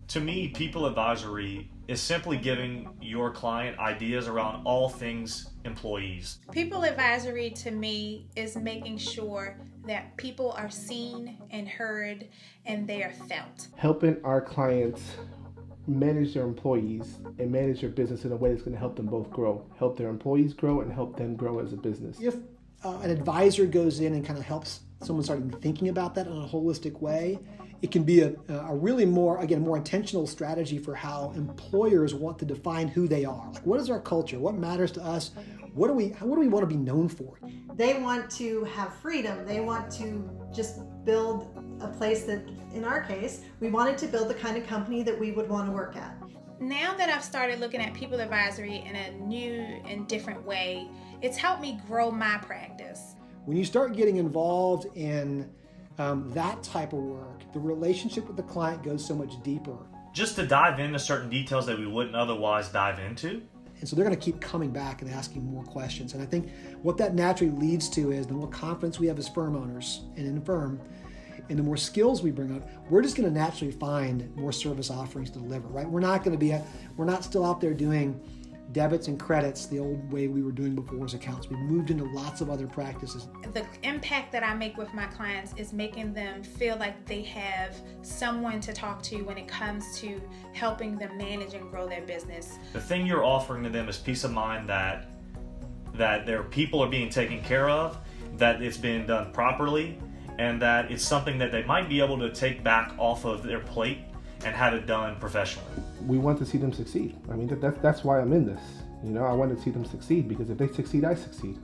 To me, people advisory is simply giving your client ideas around all things employees. People advisory to me is making sure that people are seen and heard and they are felt. Helping our clients manage their employees and manage their business in a way that's going to help them both grow, help their employees grow, and help them grow as a business. If an advisor goes in and kind of helps someone start thinking about that in a holistic way, it can be a really more intentional strategy for how employers want to define who they are. Like, what is our culture? What matters to us? What do we want to be known for? They want to have freedom. They want to just build a place that, in our case, we wanted to build the kind of company that we would want to work at. Now that I've started looking at people advisory in a new and different way, it's helped me grow my practice. When you start getting involved in that type of work, the relationship with the client goes so much deeper. Just to dive into certain details that we wouldn't otherwise dive into. And so they're going to keep coming back and asking more questions. And I think what that naturally leads to is the more confidence we have as firm owners and in a firm, and the more skills we bring up, we're just going to naturally find more service offerings to deliver, right? We're not still out there doing debits and credits the old way we were doing before as accounts. We've moved into lots of other practices. The impact that I make with my clients is making them feel like they have someone to talk to when it comes to helping them manage and grow their business. The thing you're offering to them is peace of mind that their people are being taken care of, that it's being done properly, and that it's something that they might be able to take back off of their plate and have it done professionally. We want to see them succeed. I mean, that's why I'm in this. You know, I want to see them succeed, because if they succeed, I succeed.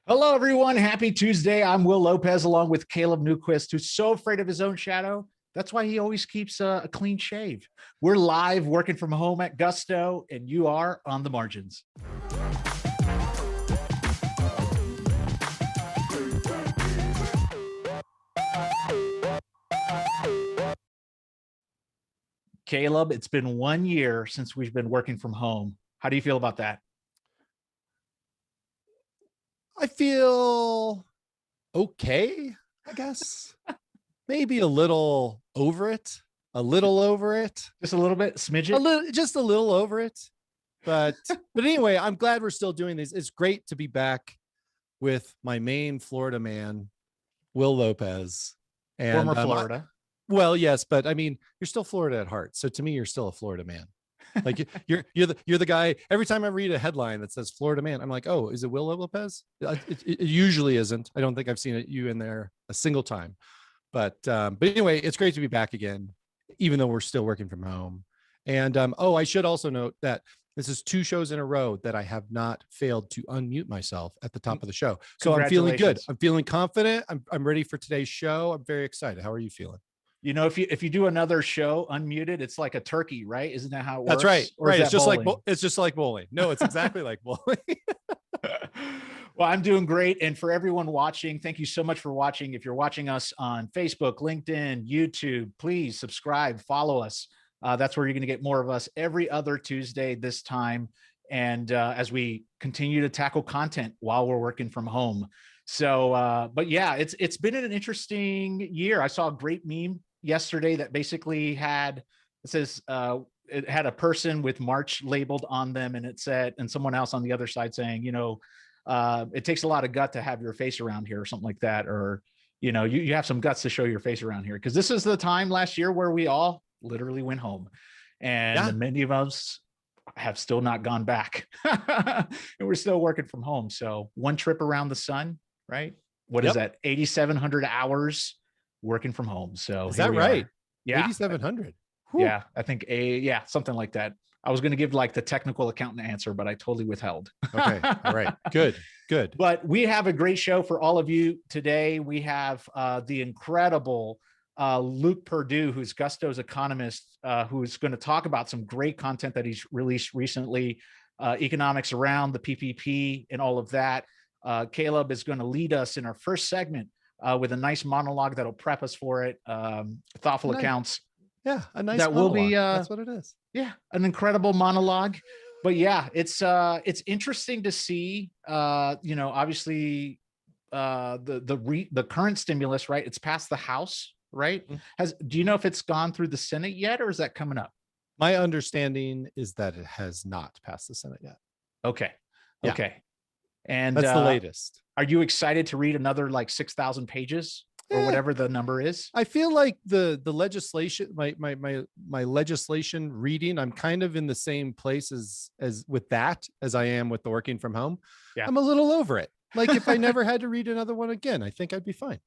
Hello, everyone. Happy Tuesday. I'm Will Lopez, along with Caleb Newquist, who's so afraid of his own shadow. That's why he always keeps a clean shave. We're live working from home at Gusto, and you are on the margins. Caleb, it's been 1 year since we've been working from home. How do you feel about that? I feel okay, I guess. Maybe a little over it. Just a little bit, smidget? Just a little over it. But anyway, I'm glad we're still doing this. It's great to be back with my main Florida man, Will Lopez. And Former Florida. Well, yes, but I mean, you're still Florida at heart. So to me, you're still a Florida man. Like you're the guy. Every time I read a headline that says Florida man, I'm like, oh, is it Will Lopez? It usually isn't. I don't think I've seen you in there a single time. But anyway, it's great to be back again, even though we're still working from home. And I should also note that This is 2 shows in a row that I have not failed to unmute myself at the top of the show. So I'm feeling good. I'm feeling confident. I'm ready for today's show. I'm very excited. How are you feeling? You know, if you do another show unmuted, it's like a turkey, right? Isn't that how it works? That's right. Or right. It's just like bowling. No, it's exactly like bowling. Well, I'm doing great. And for everyone watching, thank you so much for watching. If you're watching us on Facebook, LinkedIn, YouTube, please subscribe, follow us. That's where you're going to get more of us every other Tuesday this time. And as we continue to tackle content while we're working from home. So, but yeah, it's been an interesting year. I saw a great meme yesterday that basically it says, it had a person with March labeled on them, and it said, and someone else on the other side saying, it takes a lot of gut to have your face around here, or something like that. Or, you have some guts to show your face around here. Because this is the time last year where we all literally went home. And many of us have still not gone back. And we're still working from home. So one trip around the sun, right? What is that? 8,700 hours working from home. So is that right? Yeah. 8,700. Yeah. I think something like that. I was going to give like the technical accountant answer, but I totally withheld. Okay. All right. Good. But we have a great show for all of you today. We have the incredible Luke Pardue, who's Gusto's economist, who's going to talk about some great content that he's released recently, economics around the PPP and all of that. Caleb is going to lead us in our first segment with a nice monologue that'll prep us for it. Thoughtful accounts. Yeah, a nice that monologue. will be. That's what it is. Yeah, an incredible monologue. But yeah, it's interesting to see. Obviously, the current stimulus, right? It's passed the House, right? Do you know if it's gone through the Senate yet, or is that coming up? My understanding is that it has not passed the Senate yet. Okay. Yeah. Okay. And that's the latest. Are you excited to read another like 6,000 pages or whatever the number is? I feel like the legislation, my legislation reading, I'm kind of in the same place as with that as I am with the working from home. Yeah. I'm a little over it. Like if I never had to read another one again, I think I'd be fine.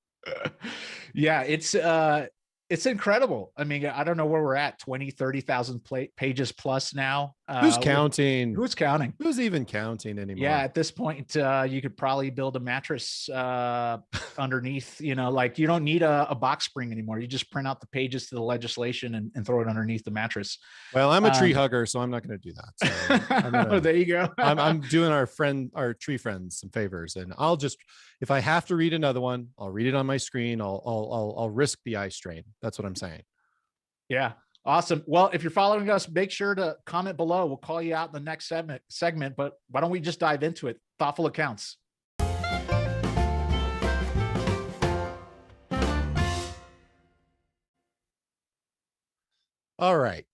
Yeah, it's incredible. I mean, I don't know where we're at, 20, 30,000 pages plus now. Who's counting? Who's counting? Who's even counting anymore? Yeah, at this point, you could probably build a mattress underneath, like you don't need a box spring anymore. You just print out the pages to the legislation and throw it underneath the mattress. Well, I'm a tree hugger, so I'm not going to do that. So there you go. I'm doing our tree friends some favors, and I'll just, if I have to read another one, I'll read it on my screen. I'll risk the eye strain. That's what I'm saying. Yeah. Awesome. Well, if you're following us, make sure to comment below. We'll call you out in the next segment, but why don't we just dive into it? Thoughtful accounts. All right.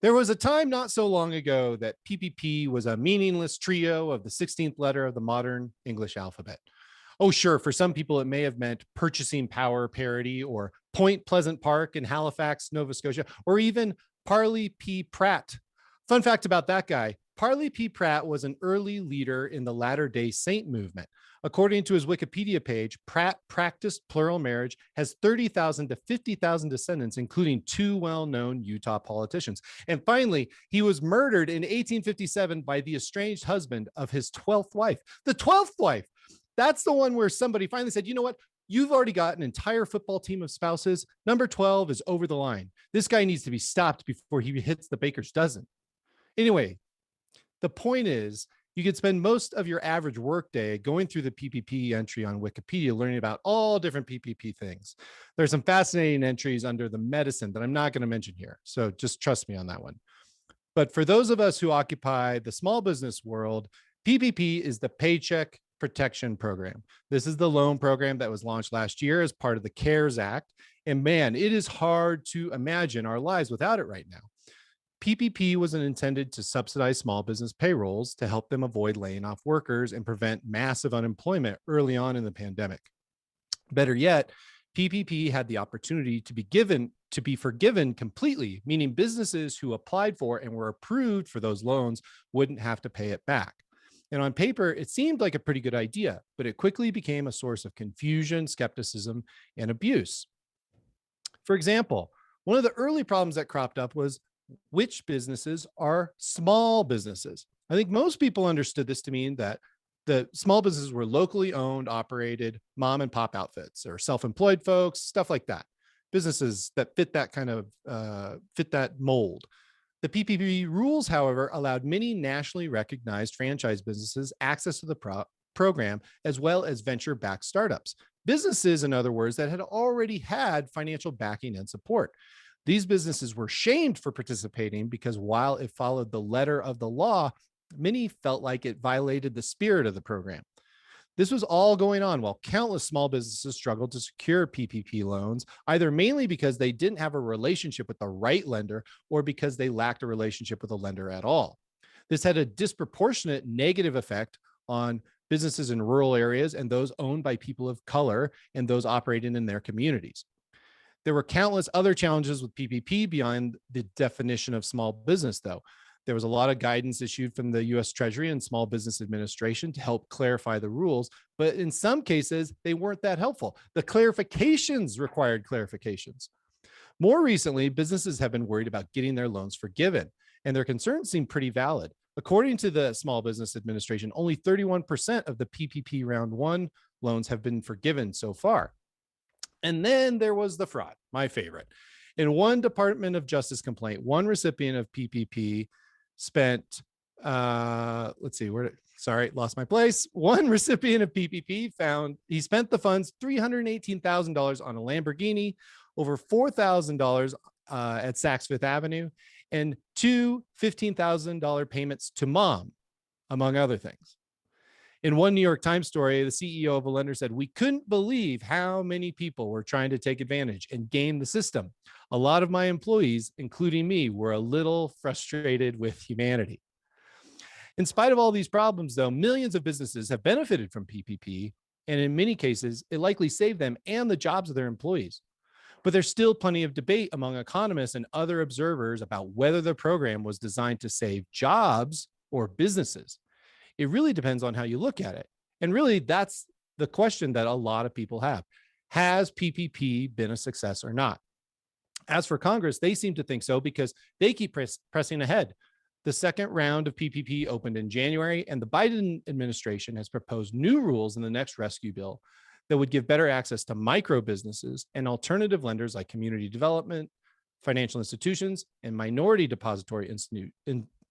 There was a time not so long ago that PPP was a meaningless trio of the 16th letter of the modern English alphabet. Oh, sure. For some people, it may have meant purchasing power parity or Point Pleasant Park in Halifax, Nova Scotia, or even Parley P. Pratt. Fun fact about that guy, Parley P. Pratt was an early leader in the Latter-day Saint movement. According to his Wikipedia page, Pratt practiced plural marriage, has 30,000 to 50,000 descendants, including 2 well-known Utah politicians. And finally, he was murdered in 1857 by the estranged husband of his 12th wife. The 12th wife! That's the one where somebody finally said, you know what? You've already got an entire football team of spouses. Number 12 is over the line. This guy needs to be stopped before he hits the baker's dozen. Anyway, the point is, you could spend most of your average workday going through the PPP entry on Wikipedia, learning about all different PPP things. There's some fascinating entries under the medicine that I'm not going to mention here. So just trust me on that one. But for those of us who occupy the small business world, PPP is the Paycheck Protection Program. This is the loan program that was launched last year as part of the CARES Act. And man, it is hard to imagine our lives without it right now. PPP was intended to subsidize small business payrolls to help them avoid laying off workers and prevent massive unemployment early on in the pandemic. Better yet, PPP had the opportunity to be forgiven completely, meaning businesses who applied for and were approved for those loans wouldn't have to pay it back. And on paper, it seemed like a pretty good idea, but it quickly became a source of confusion, skepticism, and abuse. For example, one of the early problems that cropped up was which businesses are small businesses. I think most people understood this to mean that the small businesses were locally owned, operated mom and pop outfits or self-employed folks, stuff like that. Businesses that fit that kind of fit that mold. The PPP rules, however, allowed many nationally recognized franchise businesses access to the program, as well as venture-backed startups. Businesses, in other words, that had already had financial backing and support. These businesses were shamed for participating because while it followed the letter of the law, many felt like it violated the spirit of the program. This was all going on while countless small businesses struggled to secure PPP loans, either mainly because they didn't have a relationship with the right lender or because they lacked a relationship with a lender at all. This had a disproportionate negative effect on businesses in rural areas and those owned by people of color and those operating in their communities. There were countless other challenges with PPP beyond the definition of small business, though. There was a lot of guidance issued from the US Treasury and Small Business Administration to help clarify the rules, but in some cases, they weren't that helpful. The clarifications required clarifications. More recently, businesses have been worried about getting their loans forgiven, and their concerns seem pretty valid. According to the Small Business Administration, only 31% of the PPP Round 1 loans have been forgiven so far. And then there was the fraud, my favorite. In one Department of Justice complaint, one recipient of PPP spent, lost my place. One recipient of PPP found he spent the funds $318,000 on a Lamborghini, over $4,000 at Saks Fifth Avenue, and two $15,000 payments to mom, among other things. In one New York Times story, the CEO of a lender said, "We couldn't believe how many people were trying to take advantage and game the system. A lot of my employees, including me, were a little frustrated with humanity." In spite of all these problems, though, millions of businesses have benefited from PPP, and in many cases, it likely saved them and the jobs of their employees. But there's still plenty of debate among economists and other observers about whether the program was designed to save jobs or businesses. It really depends on how you look at it. And really, that's the question that a lot of people have. Has PPP been a success or not? As for Congress, they seem to think so because they keep pressing ahead. The second round of PPP opened in January, and the Biden administration has proposed new rules in the next rescue bill that would give better access to micro businesses and alternative lenders like community development, financial institutions, and minority depository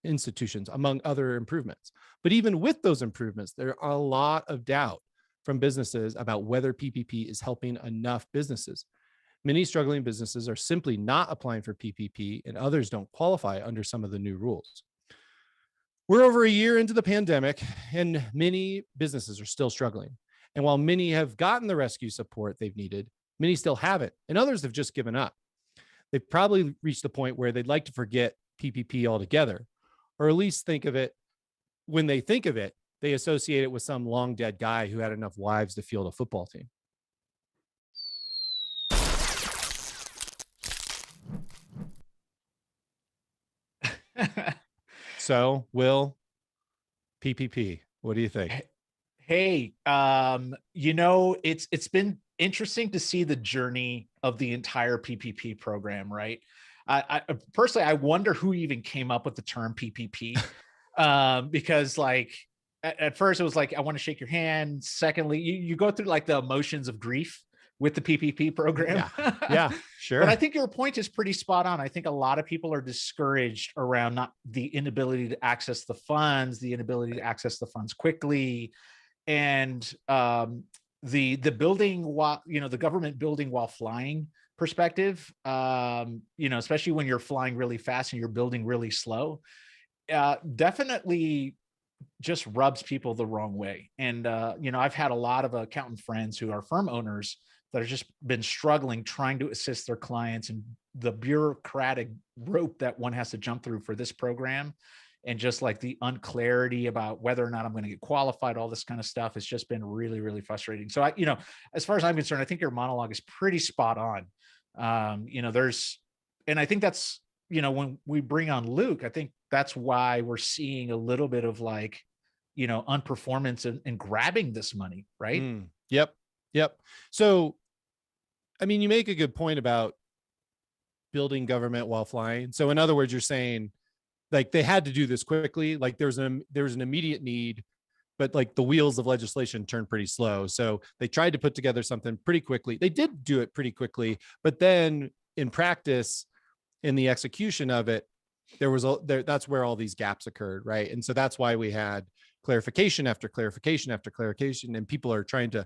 institutions, among other improvements. But even with those improvements, there are a lot of doubt from businesses about whether PPP is helping enough businesses. Many struggling businesses are simply not applying for PPP, and others don't qualify under some of the new rules. We're over a year into the pandemic, and many businesses are still struggling. And while many have gotten the rescue support they've needed, many still haven't, and others have just given up. They've probably reached the point where they'd like to forget PPP altogether, or at least think of it, when they think of it, they associate it with some long dead guy who had enough wives to field a football team. So, Will, PPP, what do you think? Hey, it's been interesting to see the journey of the entire PPP program, right? I personally, I wonder who even came up with the term PPP, because like at first it was like, I want to shake your hand. Secondly, you go through like the emotions of grief with the PPP program. Yeah, sure. But I think your point is pretty spot on. I think a lot of people are discouraged around not the inability to access the funds, the inability to access the funds quickly, and the building while, the government building while flying perspective, especially when you're flying really fast and you're building really slow, definitely just rubs people the wrong way. And, I've had a lot of accountant friends who are firm owners that have just been struggling trying to assist their clients, and the bureaucratic rope that one has to jump through for this program, and just like the unclarity about whether or not I'm going to get qualified, all this kind of stuff has just been really, really frustrating. So as far as I'm concerned, I think your monologue is pretty spot on. And I think that's, when we bring on Luke, I think that's why we're seeing a little bit of like, unperformance in grabbing this money, right? Yep. So, I mean, you make a good point about building government while flying. So in other words, you're saying like they had to do this quickly. Like there's an immediate need, but like the wheels of legislation turned pretty slow. So they tried to put together something pretty quickly. They did do it pretty quickly, but then in practice, in the execution of it, that's where all these gaps occurred, right? And so that's why we had clarification after clarification after clarification, and people are trying to,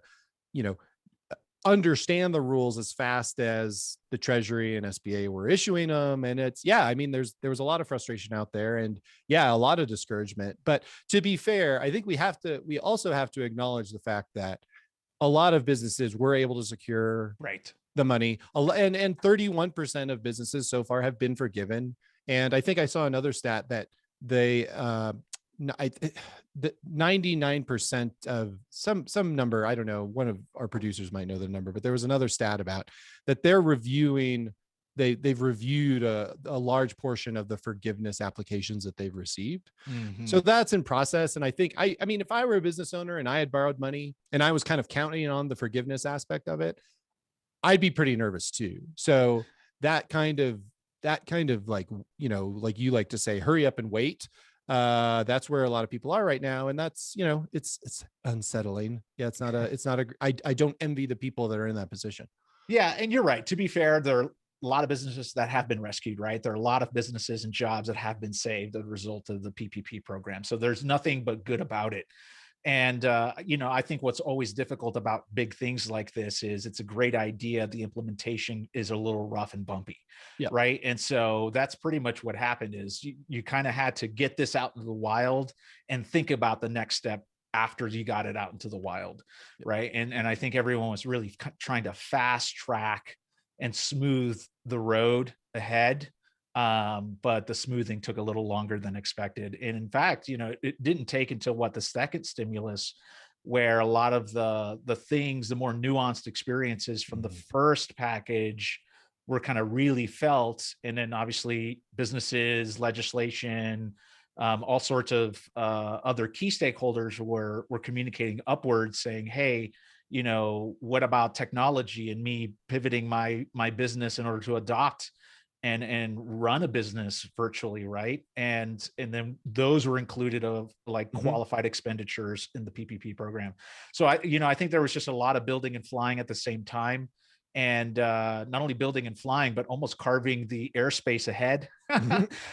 understand the rules as fast as the Treasury and SBA were issuing them. And it's, I mean, there was a lot of frustration out there, and a lot of discouragement. But to be fair, I think we also have to acknowledge the fact that a lot of businesses were able to secure the money, and 31% of businesses so far have been forgiven. And I think I saw another stat that the 99% of some number, I don't know, one of our producers might know the number, but there was another stat about that they're reviewing. They've reviewed a large portion of the forgiveness applications that they've received. Mm-hmm. So that's in process. And I think, I mean, if I were a business owner and I had borrowed money and I was kind of counting on the forgiveness aspect of it, I'd be pretty nervous too. So that kind of like, like you like to say, hurry up and wait. That's where a lot of people are right now. And that's, it's unsettling. Yeah. I don't envy the people that are in that position. Yeah. And you're right. To be fair, there are a lot of businesses that have been rescued, right? There are a lot of businesses and jobs that have been saved as a result of the PPP program. So there's nothing but good about it. And, I think what's always difficult about big things like this is it's a great idea. The implementation is a little rough and bumpy. Yeah. Right. And so that's pretty much what happened is you kind of had to get this out into the wild and think about the next step after you got it out into the wild. Right. And I think everyone was really trying to fast track and smooth the road ahead. But the smoothing took a little longer than expected. And in fact, it didn't take until the second stimulus where a lot of the things, the more nuanced experiences from the first package were kind of really felt. And then obviously businesses, legislation, all sorts of other key stakeholders were communicating upwards saying, hey, what about technology and me pivoting my business in order to adopt and run a business virtually, right? And then those were included of like qualified expenditures in the PPP program. So I think there was just a lot of building and flying at the same time, and not only building and flying, but almost carving the airspace ahead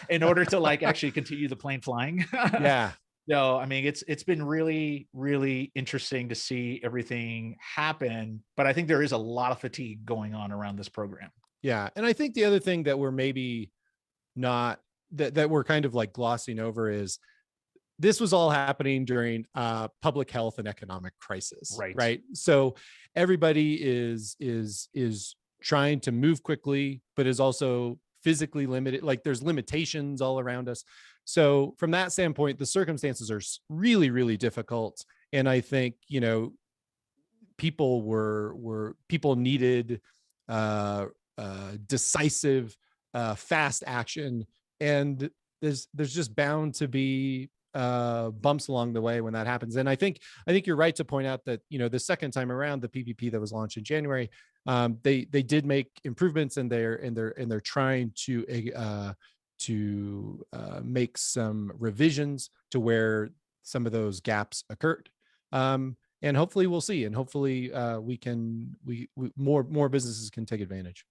in order to like actually continue the plane flying. Yeah. No, I mean, it's been really, really interesting to see everything happen, but I think there is a lot of fatigue going on around this program. Yeah. And I think the other thing that we're maybe not that we're kind of like glossing over is this was all happening during public health and economic crisis. Right. So everybody is trying to move quickly, but is also physically limited. Like there's limitations all around us. So from that standpoint, the circumstances are really, really difficult. And I think, people needed decisive, fast action. And there's just bound to be bumps along the way when that happens. And I think you're right to point out that, the second time around, the PPP that was launched in January, they did make improvements, and they're trying to make some revisions to where some of those gaps occurred. And hopefully we'll see, and hopefully more businesses can take advantage.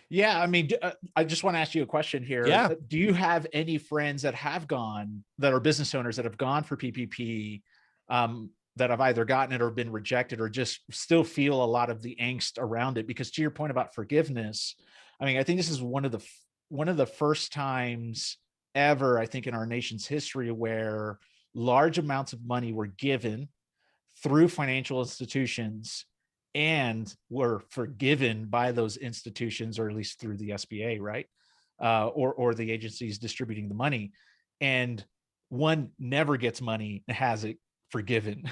Yeah. I mean, I just want to ask you a question here. Yeah. Do you have any friends that are business owners that have gone for PPP, that have either gotten it or been rejected, or just still feel a lot of the angst around it? Because to your point about forgiveness, I mean, I think this is one of the first times ever, I think, in our nation's history where large amounts of money were given through financial institutions and were forgiven by those institutions, or at least through the SBA, right? Or the agencies distributing the money. And one never gets money and has it forgiven.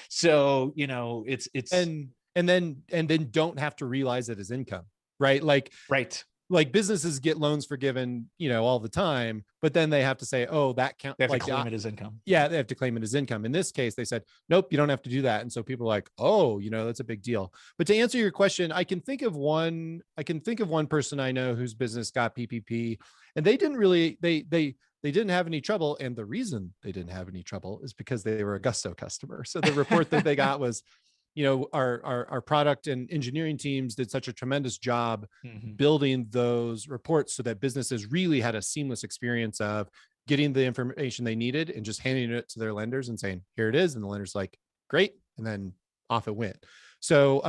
So, it's and then don't have to realize it as income, right? Like, right. like businesses get loans forgiven, all the time, but then they have to say, oh, that count. They have like, to claim it as income. Yeah, they have to claim it as income. In this case, they said, nope, you don't have to do that. And so people are like, oh, that's a big deal. But to answer your question, I can think of one person I know whose business got PPP, and they didn't really, they didn't have any trouble. And the reason they didn't have any trouble is because they were a Gusto customer. So the report that they got was, our product and engineering teams did such a tremendous job building those reports so that businesses really had a seamless experience of getting the information they needed and just handing it to their lenders and saying, here it is. And the lender's like, great. And then off it went. So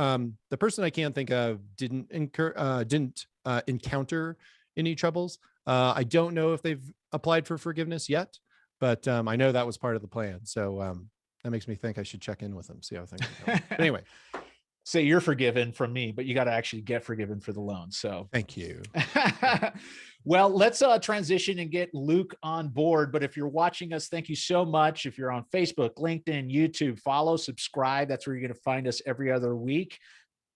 the person I can't think of didn't encounter any troubles. I don't know if they've applied for forgiveness yet, but I know that was part of the plan. So that makes me think I should check in with them, see how things are going. But anyway. Say you're forgiven from me, but you got to actually get forgiven for the loan. So thank you. Well, let's transition and get Luke on board. But if you're watching us, thank you so much. If you're on Facebook, LinkedIn, YouTube, follow, subscribe. That's where you're going to find us every other week.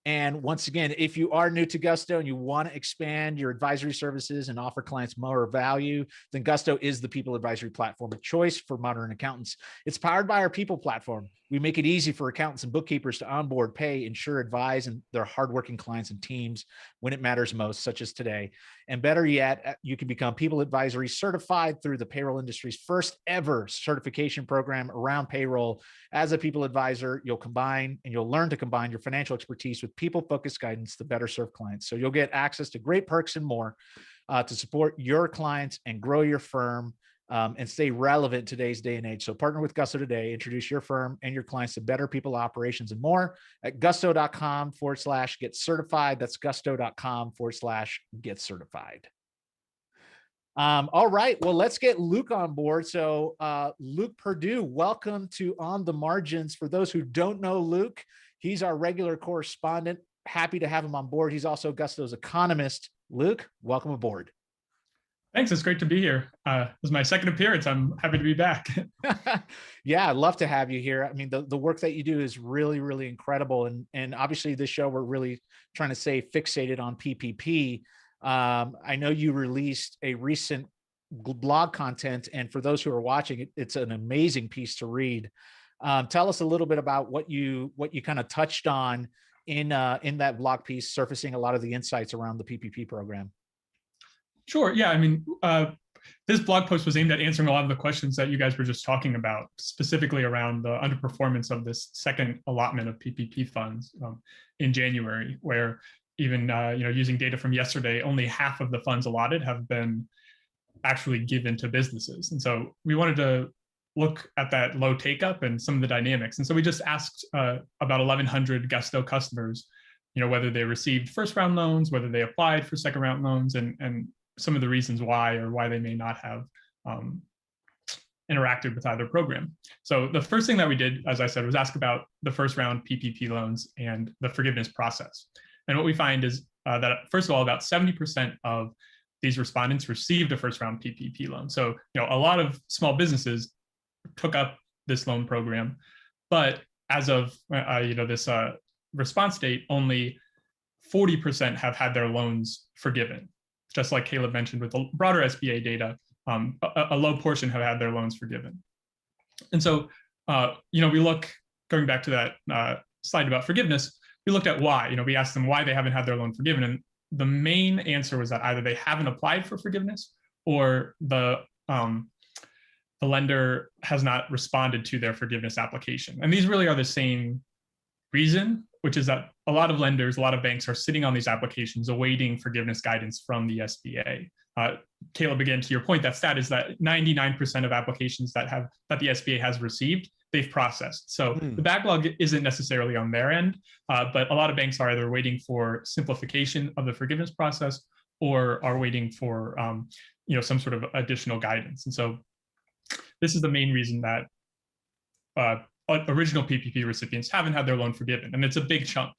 And once again, if you are new to Gusto and you want to expand your advisory services and offer clients more value, then Gusto is the people advisory platform of choice for modern accountants. It's powered by our people platform. We make it easy for accountants and bookkeepers to onboard, pay, insure, advise, and their hardworking clients and teams when it matters most, such as today. And better yet, you can become People Advisory certified through the payroll industry's first ever certification program around payroll. As a people advisor, you'll learn to combine your financial expertise with people-focused guidance to better serve clients. So you'll get access to great perks and more to support your clients and grow your firm. And stay relevant in today's day and age. So partner with Gusto today, introduce your firm and your clients to better people operations and more at gusto.com/get certified. That's gusto.com/get certified. All right, well, let's get Luke on board. So Luke Pardue, welcome to On the Margins. For those who don't know Luke, he's our regular correspondent. Happy to have him on board. He's also Gusto's economist. Luke, welcome aboard. Thanks. It's great to be here. This is my second appearance. I'm happy to be back. Yeah, I'd love to have you here. I mean, the work that you do is really, really incredible. And obviously this show, we're really trying to stay fixated on PPP. I know you released a recent blog content, and for those who are watching, it's an amazing piece to read. Tell us a little bit about what you kind of touched on in that blog piece, surfacing a lot of the insights around the PPP program. Sure. Yeah. I mean, this blog post was aimed at answering a lot of the questions that you guys were just talking about, specifically around the underperformance of this second allotment of PPP funds in January, where even using data from yesterday, only half of the funds allotted have been actually given to businesses. And so we wanted to look at that low take up and some of the dynamics. And so we just asked about 1,100 Gusto customers, whether they received first round loans, whether they applied for second round loans, and some of the reasons why they may not have interacted with either program. So the first thing that we did, as I said, was ask about the first round PPP loans and the forgiveness process. And what we find is that, first of all, about 70% of these respondents received a first round PPP loan. So, a lot of small businesses took up this loan program, but as of this response date, only 40% have had their loans forgiven. Just like Caleb mentioned with the broader SBA data, a low portion have had their loans forgiven. And so, we look, going back to that slide about forgiveness, we looked at why. We asked them why they haven't had their loan forgiven. And the main answer was that either they haven't applied for forgiveness or the lender has not responded to their forgiveness application. And these really are the same reason, which is that a lot of lenders, a lot of banks are sitting on these applications awaiting forgiveness guidance from the SBA. Caleb, again, to your point, that stat is that 99% of applications that the SBA has received, they've processed. So the backlog isn't necessarily on their end, but a lot of banks are either waiting for simplification of the forgiveness process or are waiting for some sort of additional guidance. And so this is the main reason that original PPP recipients haven't had their loan forgiven, and it's a big chunk.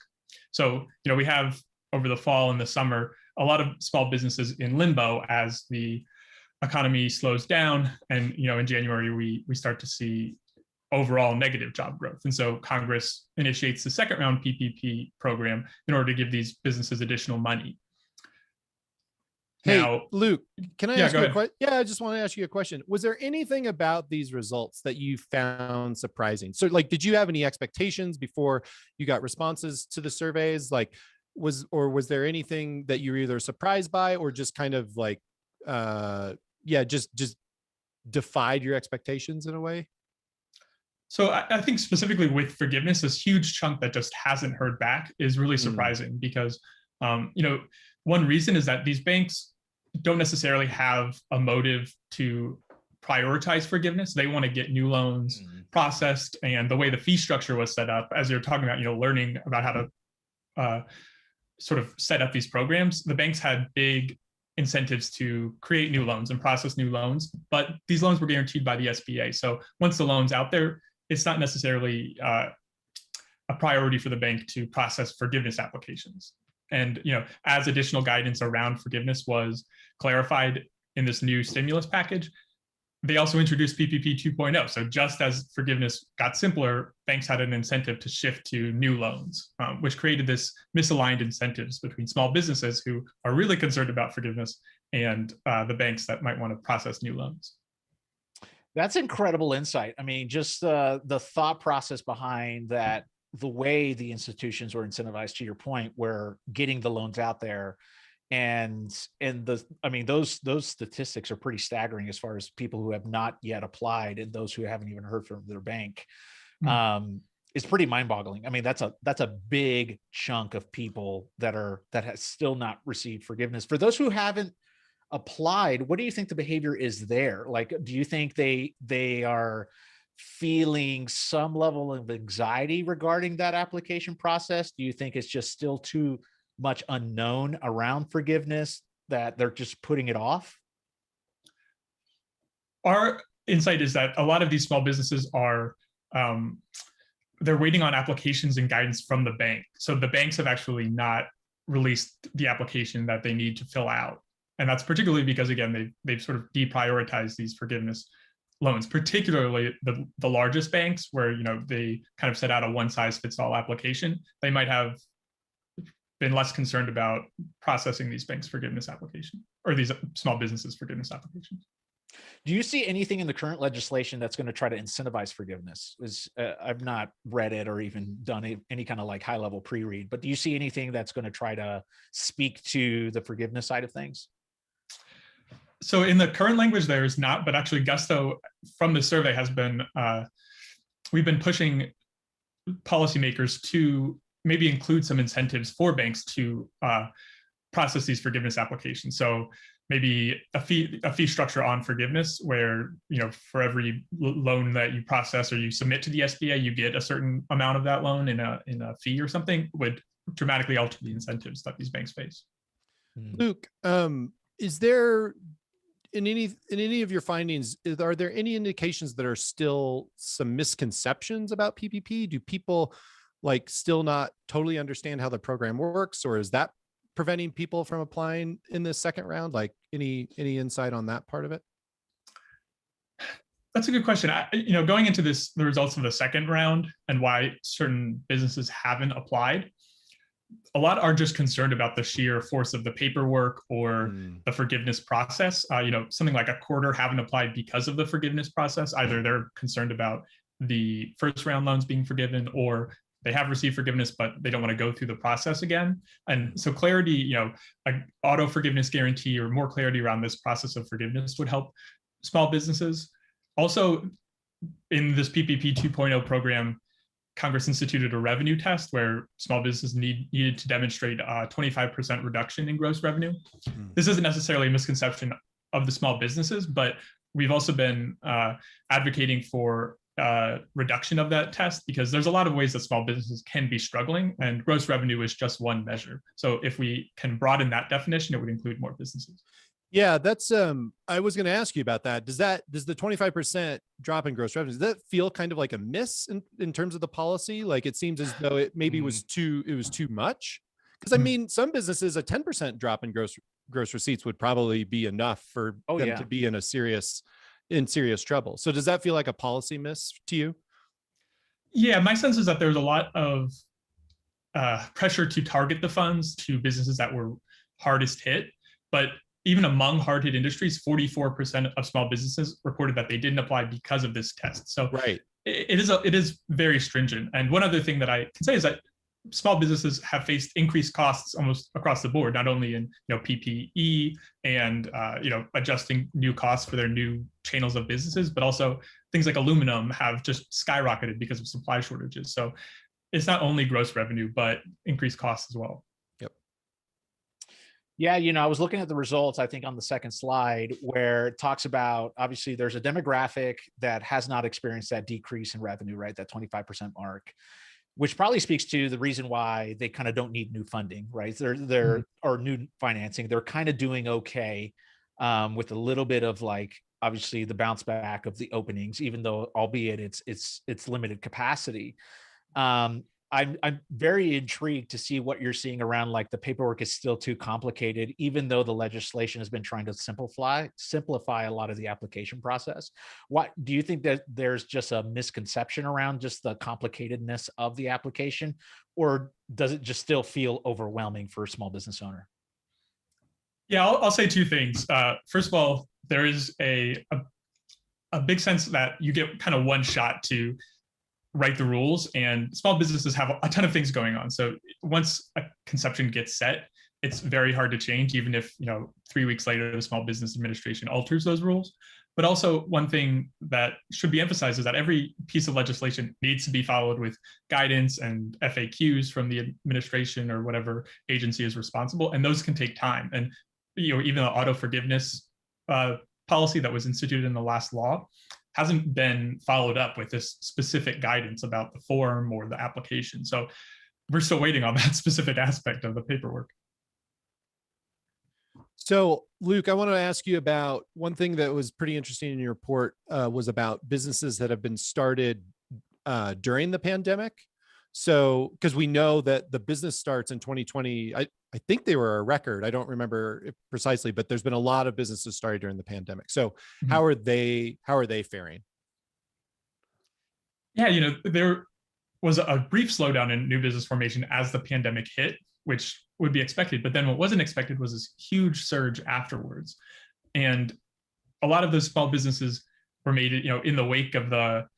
So, we have over the fall and the summer, a lot of small businesses in limbo as the economy slows down. And, in January, we start to see overall negative job growth. And so Congress initiates the second round PPP program in order to give these businesses additional money. Hey, Now, Luke, can I yeah, ask go you a ahead. question? Yeah, I just want to ask you a question. Was there anything about these results that you found surprising? So, like, did you have any expectations before you got responses to the surveys? Like, was there anything that you were either surprised by or just kind of like, just defied your expectations in a way? So I think specifically with forgiveness, this huge chunk that just hasn't heard back is really surprising because, one reason is that these banks don't necessarily have a motive to prioritize forgiveness. They want to get new loans processed, and the way the fee structure was set up, as you're talking about, learning about how to sort of set up these programs, the banks had big incentives to create new loans and process new loans, but these loans were guaranteed by the SBA. So once the loan's out there, it's not necessarily a priority for the bank to process forgiveness applications. And as additional guidance around forgiveness was clarified in this new stimulus package, they also introduced PPP 2.0. So just as forgiveness got simpler, banks had an incentive to shift to new loans, which created this misaligned incentives between small businesses who are really concerned about forgiveness and the banks that might want to process new loans. That's incredible insight. I mean, just the thought process behind that, the way the institutions were incentivized, to your point, where getting the loans out there, and those statistics are pretty staggering as far as people who have not yet applied and those who haven't even heard from their bank. It's pretty mind-boggling. I mean, that's a big chunk of people that has still not received forgiveness. For those who haven't applied, what do you think the behavior is there? Like, do you think they are feeling some level of anxiety regarding that application process? Do you think it's just still too much unknown around forgiveness that they're just putting it off? Our insight is that a lot of these small businesses are they're waiting on applications and guidance from the bank. So the banks have actually not released the application that they need to fill out. And that's particularly because, again, they've sort of deprioritized these forgiveness loans, particularly the largest banks, where they kind of set out a one-size-fits-all application. They might have been less concerned about processing these banks' forgiveness application, or these small businesses' forgiveness applications. Do you see anything in the current legislation that's going to try to incentivize forgiveness? I've not read it or even done any kind of like high-level pre-read, but do you see anything that's going to try to speak to the forgiveness side of things? So in the current language, there is not, but actually Gusto from the survey has been, we've been pushing policymakers to maybe include some incentives for banks to process these forgiveness applications. So maybe a fee structure on forgiveness where, for every loan that you process or you submit to the SBA, you get a certain amount of that loan in a fee or something, would dramatically alter the incentives that these banks face. Luke, is there, in any of your findings, are there any indications that are still some misconceptions about PPP? Do people still not totally understand how the program works, or is that preventing people from applying in this second round? Like any insight on that part of it? That's a good question. Going into the results of the second round and why certain businesses haven't applied, a lot are just concerned about the sheer force of the paperwork or the forgiveness process. Something like a quarter haven't applied because of the forgiveness process. Either they're concerned about the first round loans being forgiven, or they have received forgiveness, but they don't want to go through the process again. And so clarity, like auto forgiveness guarantee or more clarity around this process of forgiveness would help small businesses. Also, in this PPP 2.0 program, Congress instituted a revenue test where small businesses needed to demonstrate a 25% reduction in gross revenue. This isn't necessarily a misconception of the small businesses, but we've also been advocating for reduction of that test, because there's a lot of ways that small businesses can be struggling, and gross revenue is just one measure. So if we can broaden that definition, it would include more businesses. Yeah, that's I was going to ask you about that. Does the 25% drop in gross revenue, does that feel kind of like a miss in terms of the policy? Like it seems as though it maybe was too much. Because I mean, some businesses, a 10% drop in gross receipts would probably be enough for them to be in serious trouble. So does that feel like a policy miss to you? Yeah, my sense is that there's a lot of pressure to target the funds to businesses that were hardest hit, but even among hard hit industries, 44% of small businesses reported that they didn't apply because of this test. So Right. it is very stringent. And one other thing that I can say is that small businesses have faced increased costs almost across the board, not only in PPE and adjusting new costs for their new channels of businesses, but also things like aluminum have just skyrocketed because of supply shortages. So it's not only gross revenue, but increased costs as well. Yep. Yeah, I was looking at the results, I think on the second slide, where it talks about, obviously there's a demographic that has not experienced that decrease in revenue, right? That 25% mark, which probably speaks to the reason why they kind of don't need new funding, right? Or new financing. They're kind of doing okay with a little bit of like, obviously the bounce back of the openings, even though albeit it's limited capacity. I'm very intrigued to see what you're seeing around like the paperwork is still too complicated, even though the legislation has been trying to simplify a lot of the application process. What do you think that there's just a misconception around just the complicatedness of the application, or does it just still feel overwhelming for a small business owner? Yeah, I'll say two things. First of all, there is a big sense that you get kind of one shot to write the rules, and small businesses have a ton of things going on. So once a conception gets set, it's very hard to change, even if 3 weeks later the Small Business Administration alters those rules. But also one thing that should be emphasized is that every piece of legislation needs to be followed with guidance and FAQs from the administration or whatever agency is responsible, and those can take time. And even the auto forgiveness policy that was instituted in the last law hasn't been followed up with this specific guidance about the form or the application. So we're still waiting on that specific aspect of the paperwork. So Luke, I want to ask you about one thing that was pretty interesting in your report was about businesses that have been started during the pandemic. So, because we know that the business starts in 2020, I think they were a record. I don't remember it precisely, but there's been a lot of businesses started during the pandemic. So how are they faring? Yeah, there was a brief slowdown in new business formation as the pandemic hit, which would be expected. But then what wasn't expected was this huge surge afterwards. And a lot of those small businesses were made, in the wake of the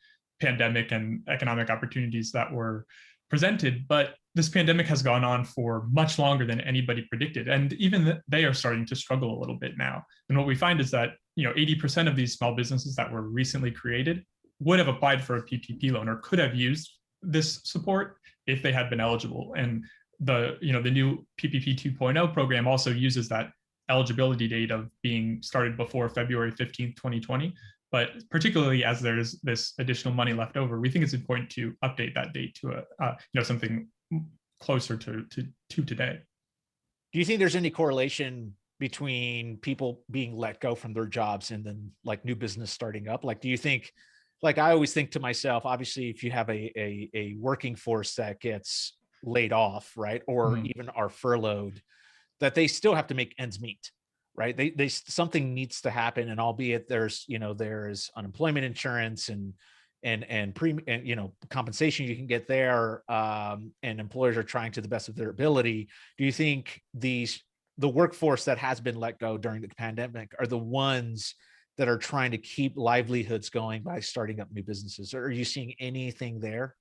pandemic and economic opportunities that were presented. But this pandemic has gone on for much longer than anybody predicted. And even they are starting to struggle a little bit now. And what we find is that, 80% of these small businesses that were recently created would have applied for a PPP loan or could have used this support if they had been eligible. And the new PPP 2.0 program also uses that eligibility date of being started before February 15th, 2020. But particularly as there's this additional money left over, we think it's important to update that date to something closer to today. Do you think there's any correlation between people being let go from their jobs and then like new business starting up? Like, do you think, like I always think to myself, obviously, if you have a working force that gets laid off, right, or even are furloughed, that they still have to make ends meet. Right. They something needs to happen. And albeit there's unemployment insurance and compensation you can get there. And employers are trying to the best of their ability. Do you think the workforce that has been let go during the pandemic are the ones that are trying to keep livelihoods going by starting up new businesses? Or are you seeing anything there?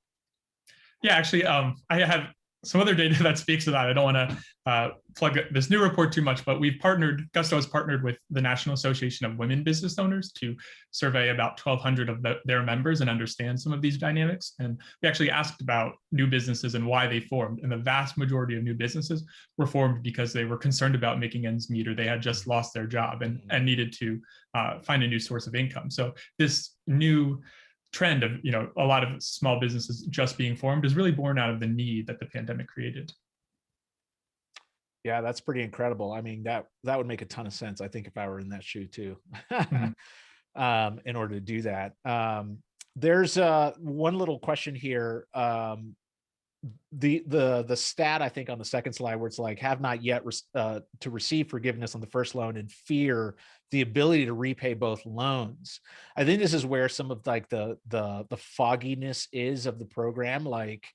Yeah, actually, I have some other data that speaks to that. I don't want to plug this new report too much, but Gusto has partnered with the National Association of Women Business Owners to survey about 1,200 of their members and understand some of these dynamics. And we actually asked about new businesses and why they formed. And the vast majority of new businesses were formed because they were concerned about making ends meet, or they had just lost their job and needed to find a new source of income. So this new trend of a lot of small businesses just being formed is really born out of the need that the pandemic created. Yeah, that's pretty incredible. I mean, that would make a ton of sense, I think, if I were in that shoe too. In order to do that. There's one little question here. The stat, I think, on the second slide where it's like have not yet to receive forgiveness on the first loan and fear the ability to repay both loans. I think this is where some of like the fogginess is of the program. Like,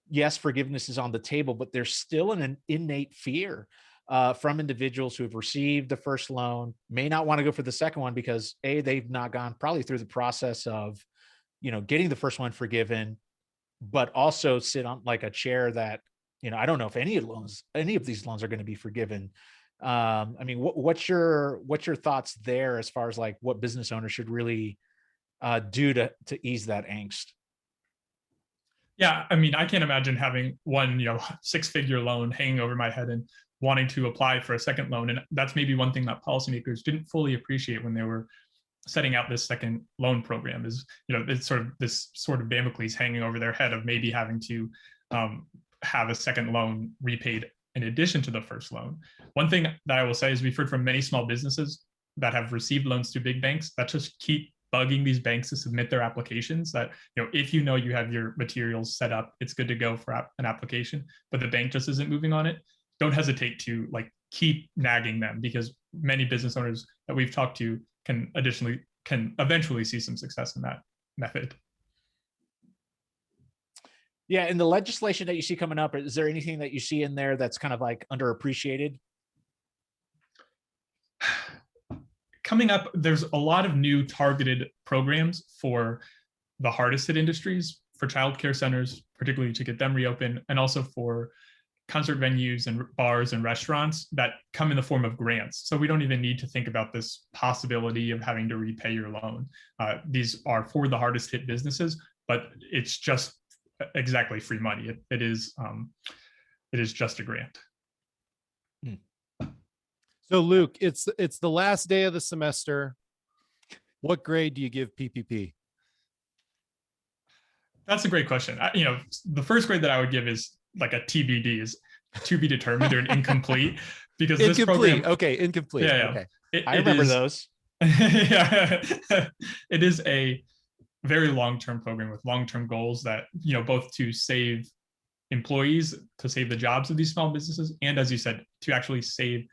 yes, forgiveness is on the table, but there's still an innate fear from individuals who have received the first loan, may not want to go for the second one because they've not gone probably through the process of, getting the first one forgiven, but also sit on like a chair that, I don't know if any of these loans are going to be forgiven. I mean, what's your thoughts there as far as like what business owners should really do to ease that angst? Yeah, I mean, I can't imagine having one, six-figure loan hanging over my head and wanting to apply for a second loan. And that's maybe one thing that policymakers didn't fully appreciate when they were setting out this second loan program is, it's sort of this sort of Damocles hanging over their head of maybe having to have a second loan repaid in addition to the first loan. One thing that I will say is we've heard from many small businesses that have received loans through big banks that just keep bugging these banks to submit their applications that, if you have your materials set up, it's good to go for an application, but the bank just isn't moving on it. Don't hesitate to keep nagging them, because many business owners that we've talked to can eventually see some success in that method. Yeah. And the legislation that you see coming up, is there anything that you see in there that's kind of like underappreciated? Coming up, there's a lot of new targeted programs for the hardest hit industries, for childcare centers, particularly to get them reopened, and also for concert venues and bars and restaurants that come in the form of grants. So we don't even need to think about this possibility of having to repay your loan. These are for the hardest hit businesses, but it's just exactly free money. It is just a grant. So Luke, it's the last day of the semester. What grade do you give PPP? That's a great question. The first grade that I would give is like a TBD, is to be determined, or an incomplete, because incomplete. This program. Okay, incomplete. Yeah. Okay. I remember those. Yeah, it is a very long-term program with long-term goals that, both to save employees, to save the jobs of these small businesses, and as you said, to actually save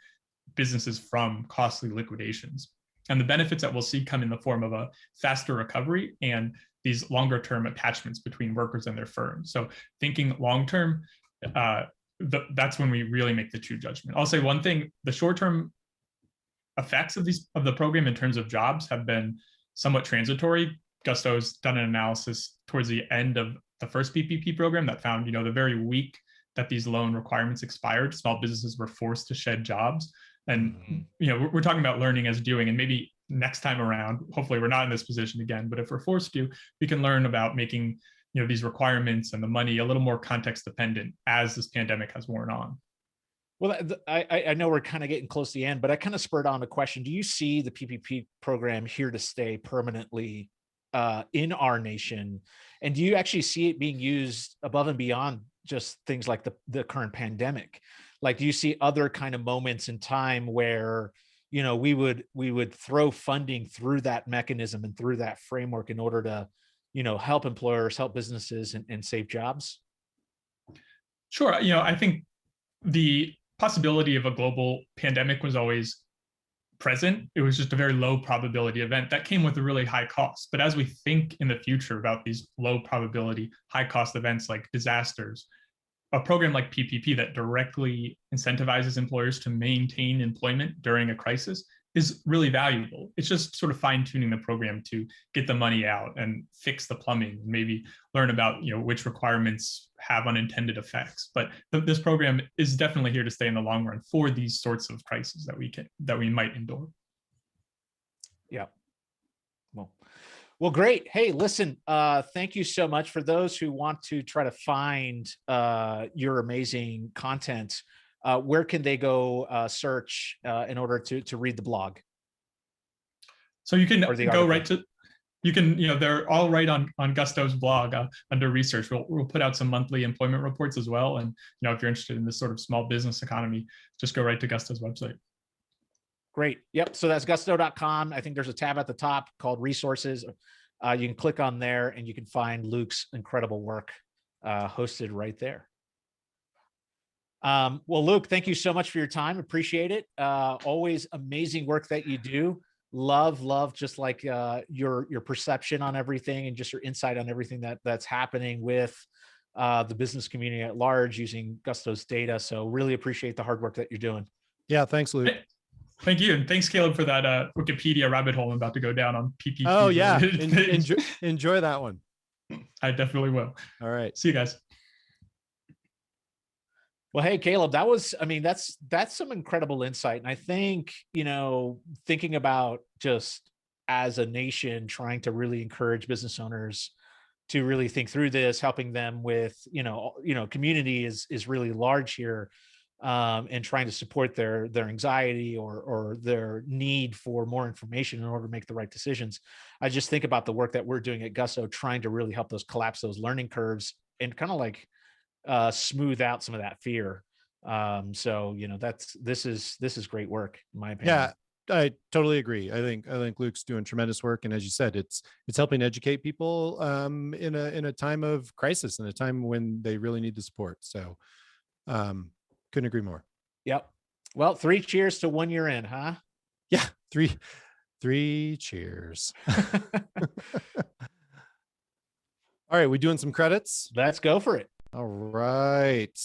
businesses from costly liquidations. And the benefits that we'll see come in the form of a faster recovery and these longer term attachments between workers and their firms. So thinking long term, that's when we really make the true judgment. I'll say one thing: the short term effects of the program in terms of jobs have been somewhat transitory. Gusto's done an analysis towards the end of the first PPP program that found, the very week that these loan requirements expired, small businesses were forced to shed jobs. And, we're talking about learning as doing, and maybe next time around, hopefully we're not in this position again, but if we're forced to, we can learn about making, these requirements and the money a little more context dependent as this pandemic has worn on. Well, I know we're kind of getting close to the end, but I kind of spurred on a question. Do you see the PPP program here to stay permanently in our nation? And do you actually see it being used above and beyond just things like the current pandemic? Like, do you see other kind of moments in time where, we would throw funding through that mechanism and through that framework in order to, help employers, help businesses, and save jobs? Sure. I think the possibility of a global pandemic was always present. It was just a very low probability event that came with a really high cost. But as we think in the future about these low probability, high cost events like disasters, a program like PPP that directly incentivizes employers to maintain employment during a crisis is really valuable. It's just sort of fine tuning the program to get the money out and fix the plumbing, and maybe learn about, which requirements have unintended effects. But this program is definitely here to stay in the long run for these sorts of crises that we might endure. Yeah. Well, great. Hey, listen, thank you so much. For those who want to try to find your amazing content, where can they go search in order to read the blog? So you can go right to, they're all right on Gusto's blog under research. We'll put out some monthly employment reports as well. And, if you're interested in this sort of small business economy, just go right to Gusto's website. Great. Yep. So that's gusto.com. I think there's a tab at the top called resources. You can click on there and you can find Luke's incredible work hosted right there. Well, Luke, thank you so much for your time. Appreciate it. Always amazing work that you do. Love just like your perception on everything and just your insight on everything that's happening with the business community at large using Gusto's data. So really appreciate the hard work that you're doing. Yeah, thanks, Luke. Thank you. And thanks, Caleb, for that Wikipedia rabbit hole I'm about to go down on PPP. Oh, yeah. Enjoy that one. I definitely will. All right. See you guys. Well, hey, Caleb, that's some incredible insight. And I think, thinking about just as a nation trying to really encourage business owners to really think through this, helping them with, community is really large here, and trying to support their anxiety or their need for more information in order to make the right decisions. I just think about the work that we're doing at Gusto, trying to really help collapse those learning curves and kind of like smooth out some of that fear. So this is great work in my opinion. Yeah, I totally agree. I think Luke's doing tremendous work, and as you said, it's helping educate people in a time of crisis, in a time when they really need the support. So couldn't agree more. Yep. Well, 3 cheers to 1 year in, huh? Yeah, three cheers. All right, we doing some credits? Let's go for it. All right.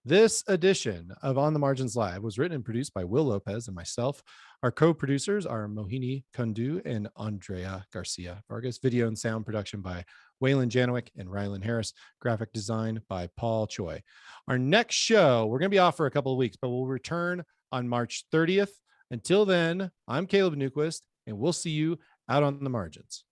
This edition of On the Margins Live was written and produced by Will Lopez and myself. Our co-producers are Mohini Kundu and Andrea Garcia Vargas. Video and sound production by Waylon Janowick and Rylan Harris. Graphic design by Paul Choi. Our next show, we're going to be off for a couple of weeks, but we'll return on March 30th. Until then, I'm Caleb Newquist, and we'll see you out on the margins.